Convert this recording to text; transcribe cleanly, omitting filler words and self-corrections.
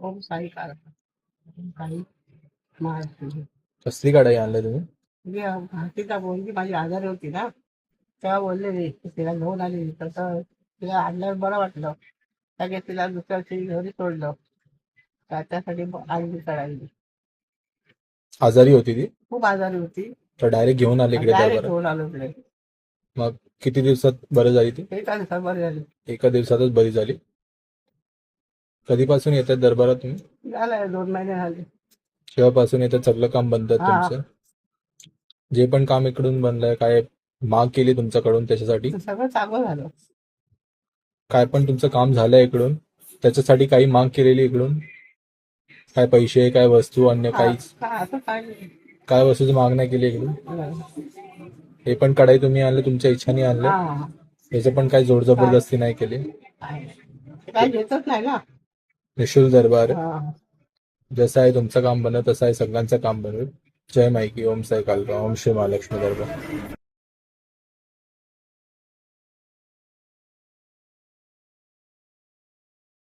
ओम साई कारखाना काही महाराष्ट्र कसली कढाई आणली तुम्ही? म्हणजे भारतीचा मुलगी माझी आजारी होती ना, तेव्हा बोललेली की तिला घेऊन आली तसं तिला आणल्यावर बरं वाटलं. लगेच तिला दुसऱ्या दिवशी घरी सोडलं. त्याच्यासाठी आणली कळाली. आजारी होती ती खूप आजारी होती. तर डायरेक्ट घेऊन आली इकडे डायरेक्ट दरबारात? घेऊन आलो इकडे. मग किती दिवसात बरं झाली ती? एका दिवसात बरी झाली. एका दिवसातच बरी झाली? कधीपासून येतात दरबारात तुम्ही? झालंय 2 महिने झाले. जेव्हापासून येतात सगळं काम बनतात हा तुमचं? जे पण काम इकडून बनलंय, काय माग केली तुमच्याकडून त्याच्यासाठी? ते सगळं चांगलं झालं. काय पण तुमचं काम झालंय इकडून त्याच्यासाठी काही माग केलेली इकडून? काय पैसे, काय वस्तू, अन्य काहीच? असं काय नाही. काय वस्तूची माग नाही केली इकडून? नाही. हे पण कढाई तुम्ही आणले तुमच्या इच्छाने आणले? हा याचं पण काही जोड जबरदस्ती नाही केली? काय घेतच नाही ना. निशुल्क दरबार हा. जसं आहे तुमचं काम बनत तसं आहे सगळ्यांचं काम बनवेल. जय मायकी, ओम साई कालका, ओम श्री महालक्ष्मी दरबार.